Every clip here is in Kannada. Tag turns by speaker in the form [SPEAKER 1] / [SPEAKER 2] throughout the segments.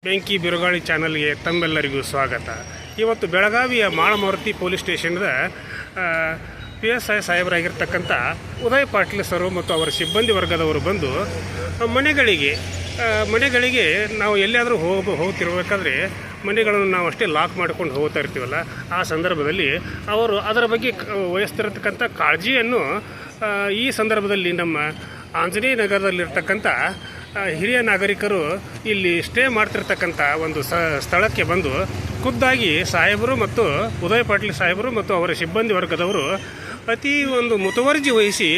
[SPEAKER 1] ಬೆಂಕಿ ಬಿರುಗಾಳಿ ಚಾನಲ್ಗೆ ತಮ್ಮೆಲ್ಲರಿಗೂ ಸ್ವಾಗತ. ಇವತ್ತು ಬೆಳಗಾವಿಯ ಮಾಳಮಾರುತಿ ಪೊಲೀಸ್ ಸ್ಟೇಷನ್ದ PSI ಸಾಹೇಬರಾಗಿರ್ತಕ್ಕಂಥ ಉದಯ್ ಪಾಟೀಲ್ ಸರು ಮತ್ತು ಅವರ ಸಿಬ್ಬಂದಿ ವರ್ಗದವರು ಬಂದು ಮನೆಗಳಿಗೆ ನಾವು ಎಲ್ಲಿಯಾದರೂ ಹೋಗ್ತಿರ್ಬೇಕಾದ್ರೆ ಮನೆಗಳನ್ನು ನಾವು ಅಷ್ಟೇ ಲಾಕ್ ಮಾಡ್ಕೊಂಡು ಹೋಗ್ತಾ ಇರ್ತೀವಲ್ಲ, ಆ ಸಂದರ್ಭದಲ್ಲಿ ಅವರು ಅದರ ಬಗ್ಗೆ ವಹಿಸ್ತಿರತಕ್ಕಂಥ ಕಾಳಜಿಯನ್ನು ಈ ಸಂದರ್ಭದಲ್ಲಿ ನಮ್ಮ ಆಂಜನೇಯ ನಗರದಲ್ಲಿರ್ತಕ್ಕಂಥ ಹಿರಿಯ ನಾಗರಿಕರು ಇಲ್ಲಿ ಸ್ಟೇ ಮಾಡ್ತಿರ್ತಕ್ಕಂಥ ಒಂದು ಸ್ಥಳಕ್ಕೆ ಬಂದು ಖುದ್ದಾಗಿ ಸಾಹೇಬರು ಮತ್ತು ಉದಯ್ ಪಾಟೀಲ್ ಸಾಹೇಬರು ಮತ್ತು ಅವರ ಸಿಬ್ಬಂದಿ ವರ್ಗದವರು ಅತಿ ಒಂದು ಮುತುವರ್ಜಿ ವಹಿಸಿ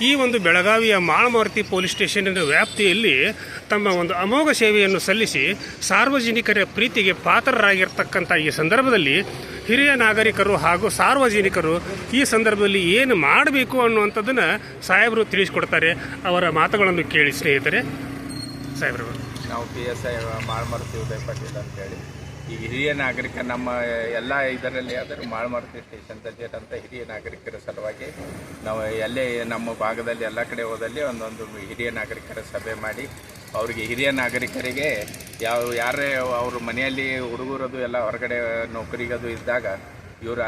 [SPEAKER 1] ಈ ಒಂದು ಬೆಳಗಾವಿಯ ಮಾಳಮಾರುತಿ ಪೊಲೀಸ್ ಸ್ಟೇಷನ್ನಿನ ವ್ಯಾಪ್ತಿಯಲ್ಲಿ ತಮ್ಮ ಒಂದು ಅಮೋಘ ಸೇವೆಯನ್ನು ಸಲ್ಲಿಸಿ ಸಾರ್ವಜನಿಕರ ಪ್ರೀತಿಗೆ ಪಾತ್ರರಾಗಿರ್ತಕ್ಕಂಥ ಈ ಸಂದರ್ಭದಲ್ಲಿ ಹಿರಿಯ ನಾಗರಿಕರು ಹಾಗೂ ಸಾರ್ವಜನಿಕರು ಈ ಸಂದರ್ಭದಲ್ಲಿ ಏನು ಮಾಡಬೇಕು ಅನ್ನುವಂಥದ್ದನ್ನು ಸಾಹೇಬರು ತಿಳಿಸಿಕೊಡ್ತಾರೆ. ಅವರ ಮಾತುಗಳನ್ನು ಕೇಳಿ ಸ್ನೇಹಿತರೆ. ಸಾಹೇಬರು,
[SPEAKER 2] ನಾವು PSI ಮಾಳಮಾರುತಿ ಉದಯ್ ಪಾಟೀಲ್ ಅಂತೇಳಿ ಈ ಹಿರಿಯ ನಾಗರಿಕ ನಮ್ಮ ಎಲ್ಲ ಇದರಲ್ಲಿ ಅದರ ಮಾಳಮಾರುತಿ ಸ್ಟೇಷನ್ದಲ್ಲಿ ಇರೋಂಥ ಹಿರಿಯ ನಾಗರಿಕರ ಸಲುವಾಗಿ ನಾವು ಎಲ್ಲೇ ನಮ್ಮ ಭಾಗದಲ್ಲಿ ಎಲ್ಲ ಕಡೆ ಹೋದಲ್ಲಿ ಒಂದೊಂದು ಹಿರಿಯ ನಾಗರಿಕರ ಸಭೆ ಮಾಡಿ ಅವರಿಗೆ ಹಿರಿಯ ನಾಗರಿಕರಿಗೆ ಯಾರೇ ಅವ್ರ ಮನೆಯಲ್ಲಿ ಹುಡುಗರದು ಎಲ್ಲ ಹೊರಗಡೆ ನೌಕರಿಗದು ಇದ್ದಾಗ ಇವರ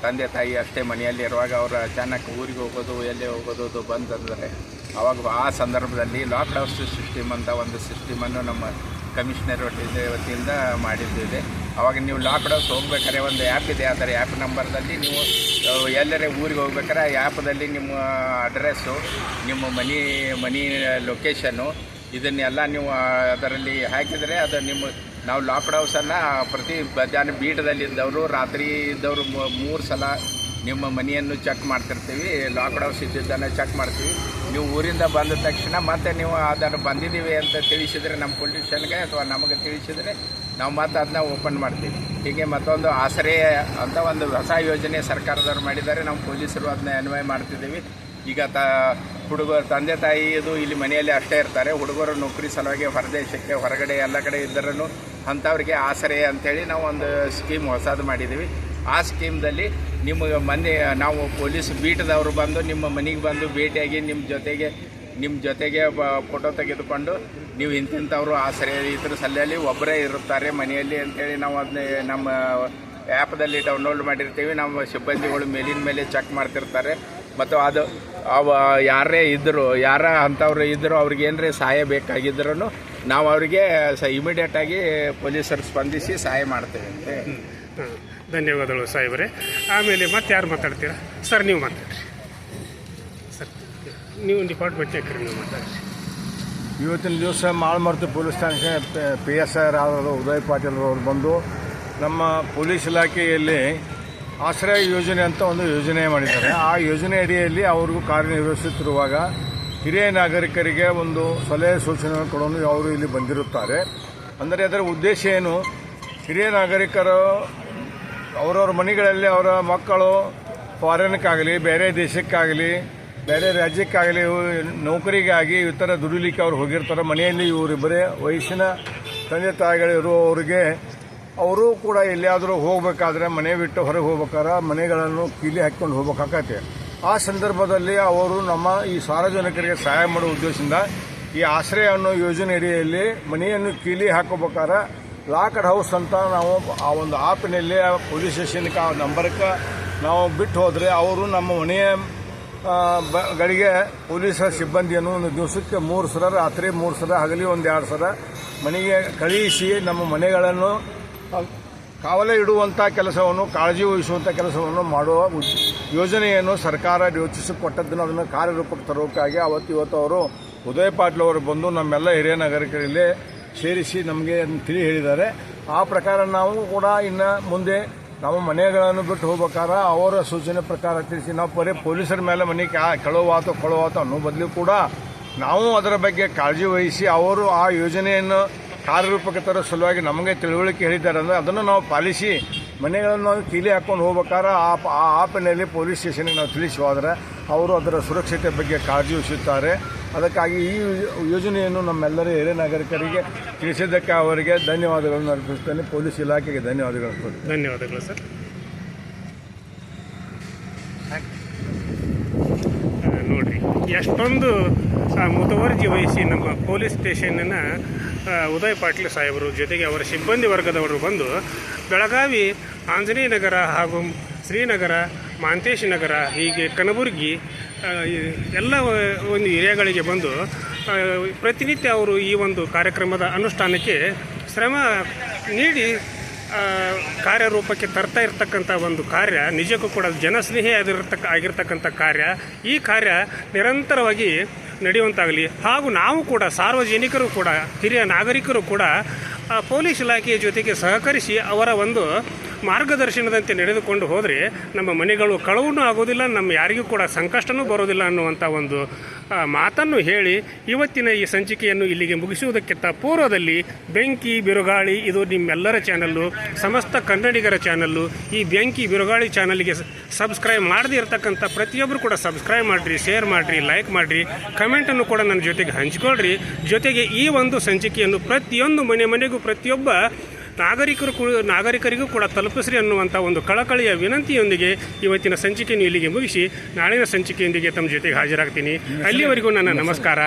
[SPEAKER 2] ತಂದೆ ತಾಯಿ ಅಷ್ಟೇ ಮನೆಯಲ್ಲಿ ಇರುವಾಗ ಅವರು ಅಚಾನಕ್ ಊರಿಗೆ ಹೋಗೋದು ಎಲ್ಲೇ ಹೋಗೋದು ಬಂದಂದರೆ ಆವಾಗ ಆ ಸಂದರ್ಭದಲ್ಲಿ ಲಾಕ್ ಹೌಸ್ ಸಿಸ್ಟಮ್ ಅಂತ ಒಂದು ಸಿಸ್ಟಮನ್ನು ನಮ್ಮ ಕಮಿಷನರ್ ವತಿಯಿಂದ ಮಾಡಿದ್ದೇವೆ. ಆವಾಗ ನೀವು ಲಾಕ್ ಹೌಸ್ ಹೋಗ್ಬೇಕಾದ್ರೆ ಒಂದು ಆ್ಯಪ್ ಇದೆ, ಅದರ ಆ್ಯಪ್ ನಂಬರ್ದಲ್ಲಿ ನೀವು ಎಲ್ಲರೇ ಊರಿಗೆ ಹೋಗ್ಬೇಕಾದ್ರೆ ಆ ಆ್ಯಪದಲ್ಲಿ ನಿಮ್ಮ ಅಡ್ರೆಸ್ಸು, ನಿಮ್ಮ ಮನಿ ಲೊಕೇಶನ್ನು ಇದನ್ನೆಲ್ಲ ನೀವು ಅದರಲ್ಲಿ ಹಾಕಿದರೆ ಅದು ನಾವು ಲಾಕ್ ಹೌಸನ್ನು ಪ್ರತಿ ಮಧ್ಯಾಹ್ನ ಬೀಟದಲ್ಲಿದ್ದವರು ರಾತ್ರಿ ಇದ್ದವರು 3 ಸಲ ನಿಮ್ಮ ಮನೆಯನ್ನು ಚೆಕ್ ಮಾಡ್ತಿರ್ತೀವಿ. ಲಾಕ್ ಹೌಸ್ ಇದ್ದಿದ್ದನ್ನು ಚೆಕ್ ಮಾಡ್ತೀವಿ. ನೀವು ಊರಿಂದ ಬಂದ ತಕ್ಷಣ ಮತ್ತೆ ನೀವು ಅದನ್ನು ಬಂದಿದ್ದೀವಿ ಅಂತ ತಿಳಿಸಿದರೆ ನಮ್ಮ ಪೊಲಿಟಿಷನ್ಗೆ ಅಥವಾ ನಮಗೆ ತಿಳಿಸಿದರೆ ನಾವು ಮತ್ತೆ ಅದನ್ನ ಓಪನ್ ಮಾಡ್ತೀವಿ. ಹೀಗೆ ಮತ್ತೊಂದು ಆಸರೆ ಅಂತ ಒಂದು ಹೊಸ ಯೋಜನೆ ಸರ್ಕಾರದವ್ರು ಮಾಡಿದ್ದಾರೆ. ನಾವು ಪೊಲೀಸರು ಅದನ್ನ ಅನ್ವಯ ಮಾಡ್ತಿದ್ದೀವಿ. ಈಗ ಹುಡುಗರು ತಂದೆ ತಾಯಿ ಇದು ಇಲ್ಲಿ ಮನೆಯಲ್ಲಿ ಅಷ್ಟೇ ಇರ್ತಾರೆ. ಹುಡುಗರು ನೌಕರಿ ಸಲುವಾಗಿ ಹೊರದೇಶಕ್ಕೆ ಹೊರಗಡೆ ಎಲ್ಲ ಕಡೆ ಇದ್ದರೂ ಅಂಥವ್ರಿಗೆ ಆಸರೆ ಅಂಥೇಳಿ ನಾವು ಒಂದು ಸ್ಕೀಮ್ ಹೊಸದು ಮಾಡಿದ್ದೀವಿ. ಆ ಸ್ಕೀಮ್ದಲ್ಲಿ ನಾವು ಪೊಲೀಸ್ ಬೀಟದವರು ಬಂದು ನಿಮ್ಮ ಮನೆಗೆ ಬಂದು ಭೇಟಿಯಾಗಿ ನಿಮ್ಮ ಜೊತೆಗೆ ಫೋಟೋ ತೆಗೆದುಕೊಂಡು ನೀವು ಇಂಥವ್ರು ಆಸರೆ ಇದ್ರ ಸಲಲ್ಲಿ ಒಬ್ಬರೇ ಇರುತ್ತಾರೆ ಮನೆಯಲ್ಲಿ ಅಂಥೇಳಿ ನಾವು ಅದನ್ನೇ ನಮ್ಮ ಆ್ಯಪ್ದಲ್ಲಿ ಡೌನ್ಲೋಡ್ ಮಾಡಿರ್ತೀವಿ. ನಮ್ಮ ಸಿಬ್ಬಂದಿಗಳು ಮೇಲೆ ಚೆಕ್ ಮಾಡ್ತಿರ್ತಾರೆ. ಮತ್ತು ಅದು ಯಾರ ಅಂಥವ್ರು ಇದ್ದರೂ ಅವ್ರಿಗೆ ಏನರೇ ಸಹಾಯ ಬೇಕಾಗಿದ್ರೂ ನಾವು ಅವರಿಗೆ ಇಮಿಡಿಯೇಟಾಗಿ ಪೊಲೀಸರು ಸ್ಪಂದಿಸಿ ಸಹಾಯ ಮಾಡ್ತೇವೆ ಅಂತ.
[SPEAKER 1] ಧನ್ಯವಾದಗಳು ಸಾಹೇಬ್ರೆ. ಆಮೇಲೆ ಮತ್ತೆ ಯಾರು ಮಾತಾಡ್ತೀರಾ? ಸರ್, ನೀವು ಮಾತಾಡ್ರಿ. ಸರ್, ನೀವು ಡಿಪಾರ್ಟ್ಮೆಂಟ್ ನೀವು ಮಾತಾಡ್ರಿ.
[SPEAKER 3] ಇವತ್ತಿನ ದಿವಸ ಮಾಳಮಾರುತಿ ಪೊಲೀಸ್ ಠಾಣೆ PSI ಆದ ಉದಯ್ ಪಾಟೀಲ್ ಅವರು ಬಂದು ನಮ್ಮ ಪೊಲೀಸ್ ಇಲಾಖೆಯಲ್ಲಿ ಆಶ್ರಯ ಯೋಜನೆ ಅಂತ ಒಂದು ಯೋಜನೆ ಮಾಡಿದ್ದಾರೆ. ಆ ಯೋಜನೆ ಅಡಿಯಲ್ಲಿ ಅವ್ರಿಗೂ ಕಾರ್ಯನಿರ್ವಹಿಸುತ್ತಿರುವಾಗ ಹಿರಿಯ ನಾಗರಿಕರಿಗೆ ಒಂದು ಸಲಹೆ ಸೂಚನೆ ಕೊಡಲು ಅವರು ಇಲ್ಲಿ ಬಂದಿರುತ್ತಾರೆ. ಅಂದರೆ ಅದರ ಉದ್ದೇಶ ಏನು? ಹಿರಿಯ ನಾಗರಿಕರು ಅವರವ್ರ ಮನೆಗಳಲ್ಲಿ ಅವರ ಮಕ್ಕಳು ಫಾರಿನ್ಕ್ಕಾಗಲಿ, ಬೇರೆ ದೇಶಕ್ಕಾಗಲಿ, ಬೇರೆ ರಾಜ್ಯಕ್ಕಾಗಲಿ ನೌಕರಿಗಾಗಿ ಈ ಥರ ದುಡಿಲಿಕ್ಕೆ ಅವ್ರು ಹೋಗಿರ್ತಾರೆ. ಮನೆಯಲ್ಲಿ ಇವರಿಬ್ಬರೇ ವಯಸ್ಸಿನ ತಂದೆ ತಾಯಿಗಳಿರುವವರಿಗೆ ಅವರು ಕೂಡ ಎಲ್ಲಿಯಾದರೂ ಹೋಗಬೇಕಾದ್ರೆ, ಮನೆ ಬಿಟ್ಟು ಹೊರಗೆ ಹೋಗ್ಬೇಕಾದ್ರೆ ಮನೆಗಳನ್ನು ಕೀಲಿ ಹಾಕ್ಕೊಂಡು ಹೋಗ್ಬೇಕಾಗತ್ತೆ. ಆ ಸಂದರ್ಭದಲ್ಲಿ ಅವರು ನಮ್ಮ ಈ ಸಾರ್ವಜನಿಕರಿಗೆ ಸಹಾಯ ಮಾಡುವ ಉದ್ದೇಶದಿಂದ ಈ ಆಶ್ರಯ ಅನ್ನೋ ಯೋಜನೆ ಅಡಿಯಲ್ಲಿ ಮನೆಯನ್ನು ಕೀಲಿ ಹಾಕೋಬೇಕಾದ್ರೆ ಲಾಕ್ಡ್ ಹೌಸ್ ಅಂತ ನಾವು ಆ ಒಂದು ಆ್ಯಪ್ನಲ್ಲಿ ಪೊಲೀಸ್ ಸ್ಟೇಷನ್ಗೆ ಆ ನಂಬರ್ಗೆ ನಾವು ಬಿಟ್ಟು ಹೋದರೆ ಅವರು ನಮ್ಮ ಮನೆಯ ಗಳಿಗೆ ಪೊಲೀಸರ ಸಿಬ್ಬಂದಿಯನ್ನು ಒಂದು ದಿವಸಕ್ಕೆ 3 ಸಲ, ರಾತ್ರಿ 3 ಸಲ, ಹಗಲಿ 1-2 ಸಲ ಮನೆಗೆ ಕಳುಹಿಸಿ ನಮ್ಮ ಮನೆಗಳನ್ನು ಕಾವಲೆ ಇಡುವಂಥ ಕೆಲಸವನ್ನು, ಕಾಳಜಿ ವಹಿಸುವಂಥ ಕೆಲಸವನ್ನು ಮಾಡುವ ಯೋಜನೆಯನ್ನು ಸರ್ಕಾರ ಯೋಚಿಸಿಕೊಟ್ಟದ್ದನ್ನು ಅದನ್ನು ಕಾರ್ಯರೂಪಕ್ಕೆ ತರೋಕ್ಕಾಗಿ ಇವತ್ತು ಅವರು ಉದಯ್ ಪಾಟೀಲ್ ಅವರು ಬಂದು ನಮ್ಮೆಲ್ಲ ಹಿರಿಯ ನಾಗರಿಕರಲ್ಲಿ ಸೇರಿಸಿ ನಮಗೆ ತಿಳಿ ಹೇಳಿದ್ದಾರೆ. ಆ ಪ್ರಕಾರ ನಾವು ಕೂಡ ಇನ್ನು ಮುಂದೆ ನಾವು ಮನೆಗಳನ್ನು ಬಿಟ್ಟು ಹೋಗ್ಬೇಕಾದ್ರೆ ಅವರ ಸೂಚನೆ ಪ್ರಕಾರ ತಿಳಿಸಿ ನಾವು ಬರೀ ಪೊಲೀಸರ ಮೇಲೆ ಮನೆ ಕೊಳವಾತು ಅನ್ನೋ ಬದಲು ಕೂಡ ನಾವು ಅದರ ಬಗ್ಗೆ ಕಾಳಜಿ ವಹಿಸಿ ಅವರು ಆ ಯೋಜನೆಯನ್ನು ಕಾರ್ಯರೂಪಕ್ಕೆ ತರೋ ಸಲುವಾಗಿ ನಮಗೆ ತಿಳುವಳಿಕೆ ಹೇಳಿದ್ದಾರೆ. ಅಂದರೆ ಅದನ್ನು ನಾವು ಪಾಲಿಸಿ ಮನೆಗಳನ್ನು ನಾವು ಕೀಲಿ ಹಾಕ್ಕೊಂಡು ಹೋಗ್ಬೇಕಾದ್ರೆ ಆ ಆ್ಯಪ್ನಲ್ಲಿ ಪೊಲೀಸ್ ಸ್ಟೇಷನ್ಗೆ ನಾವು ತಿಳಿಸಿ ಹೋದರೆ ಅವರು ಅದರ ಸುರಕ್ಷತೆ ಬಗ್ಗೆ ಕಾಳಜಿ ವಹಿಸುತ್ತಾರೆ. ಅದಕ್ಕಾಗಿ ಈ ಯೋಜನೆಯನ್ನು ನಮ್ಮೆಲ್ಲರ ಹಿರಿಯ ನಾಗರಿಕರಿಗೆ ತಿಳಿಸಿದ್ದಕ್ಕೆ ಅವರಿಗೆ ಧನ್ಯವಾದಗಳನ್ನು ಅರ್ಪಿಸುತ್ತೇನೆ. ಪೊಲೀಸ್ ಇಲಾಖೆಗೆ
[SPEAKER 1] ಧನ್ಯವಾದಗಳು ಸರ್. ನೋಡಿರಿ, ಎಷ್ಟೊಂದು ಮುತುವರ್ಜಿ ವಹಿಸಿ ನಮ್ಮ ಪೊಲೀಸ್ ಸ್ಟೇಷನನ್ನು ಉದಯ್ ಪಾಟೀಲ್ ಸಾಹೇಬರು ಜೊತೆಗೆ ಅವರ ಸಿಬ್ಬಂದಿ ವರ್ಗದವರು ಬಂದು ಬೆಳಗಾವಿ ಆಂಜನೇಯ ನಗರ ಹಾಗೂ ಶ್ರೀನಗರ ಮಾಂತೇಶ್ ನಗರ ಹೀಗೆ ಕನಬುರಗಿ ಎಲ್ಲ ಒಂದು ಏರಿಯಾಗಳಿಗೆ ಬಂದು ಪ್ರತಿನಿತ್ಯ ಅವರು ಈ ಒಂದು ಕಾರ್ಯಕ್ರಮದ ಅನುಷ್ಠಾನಕ್ಕೆ ಶ್ರಮ ನೀಡಿ ಕಾರ್ಯರೂಪಕ್ಕೆ ತರ್ತಾ ಇರ್ತಕ್ಕಂಥ ಒಂದು ಕಾರ್ಯ ನಿಜಕ್ಕೂ ಕೂಡ ಜನಸ್ನೇಹಿ ಆಗಿರ್ತಕ್ಕಂಥ ಕಾರ್ಯ. ಈ ಕಾರ್ಯ ನಿರಂತರವಾಗಿ ನಡೆಯುವಂತಾಗಲಿ ಹಾಗೂ ನಾವು ಕೂಡ ಸಾರ್ವಜನಿಕರು ಕೂಡ ಹಿರಿಯ ನಾಗರಿಕರು ಕೂಡ ಪೊಲೀಸ್ ಇಲಾಖೆಯ ಜೊತೆಗೆ ಸಹಕರಿಸಿ ಅವರ ಒಂದು ಮಾರ್ಗದರ್ಶನದಂತೆ ನಡೆದುಕೊಂಡು ಹೋದರೆ ನಮ್ಮ ಮನೆಗಳು ಕಳವೂ ಆಗೋದಿಲ್ಲ, ನಮ್ಮ ಯಾರಿಗೂ ಕೂಡ ಸಂಕಷ್ಟನೂ ಬರೋದಿಲ್ಲ ಅನ್ನುವಂಥ ಒಂದು ಮಾತನ್ನು ಹೇಳಿ ಇವತ್ತಿನ ಈ ಸಂಚಿಕೆಯನ್ನು ಇಲ್ಲಿಗೆ ಮುಗಿಸುವುದಕ್ಕಿಂತ ಪೂರ್ವದಲ್ಲಿ ಬೆಂಕಿ ಬಿರುಗಾಳಿ ಇದು ನಿಮ್ಮೆಲ್ಲರ ಚಾನಲ್ಲು, ಸಮಸ್ತ ಕನ್ನಡಿಗರ ಚಾನಲ್ಲು. ಈ ಬೆಂಕಿ ಬಿರುಗಾಳಿ ಚಾನಲ್ಗೆ ಸಬ್ಸ್ಕ್ರೈಬ್ ಮಾಡದೇ ಇರತಕ್ಕಂಥ ಪ್ರತಿಯೊಬ್ಬರು ಕೂಡ ಸಬ್ಸ್ಕ್ರೈಬ್ ಮಾಡಿರಿ, ಶೇರ್ ಮಾಡಿರಿ, ಲೈಕ್ ಮಾಡಿರಿ, ಕಮೆಂಟನ್ನು ಕೂಡ ನನ್ನ ಜೊತೆಗೆ ಹಂಚಿಕೊಳ್ಳ್ರಿ. ಜೊತೆಗೆ ಈ ಒಂದು ಸಂಚಿಕೆಯನ್ನು ಪ್ರತಿಯೊಂದು ಮನೆಗೂ ಪ್ರತಿಯೊಬ್ಬ ನಾಗರಿಕರಿಗೂ ಕೂಡ ತಲುಪಿಸ್ರಿ ಅನ್ನುವಂಥ ಒಂದು ಕಳಕಳಿಯ ವಿನಂತಿಯೊಂದಿಗೆ ಇವತ್ತಿನ ಸಂಚಿಕೆಯನ್ನು ಇಲ್ಲಿಗೆ ಮುಗಿಸಿ ನಾಳಿನ ಸಂಚಿಕೆಯೊಂದಿಗೆ ತಮ್ಮ ಜೊತೆಗೆ ಹಾಜರಾಗ್ತೀನಿ. ಅಲ್ಲಿವರೆಗೂ ನನ್ನ ನಮಸ್ಕಾರ.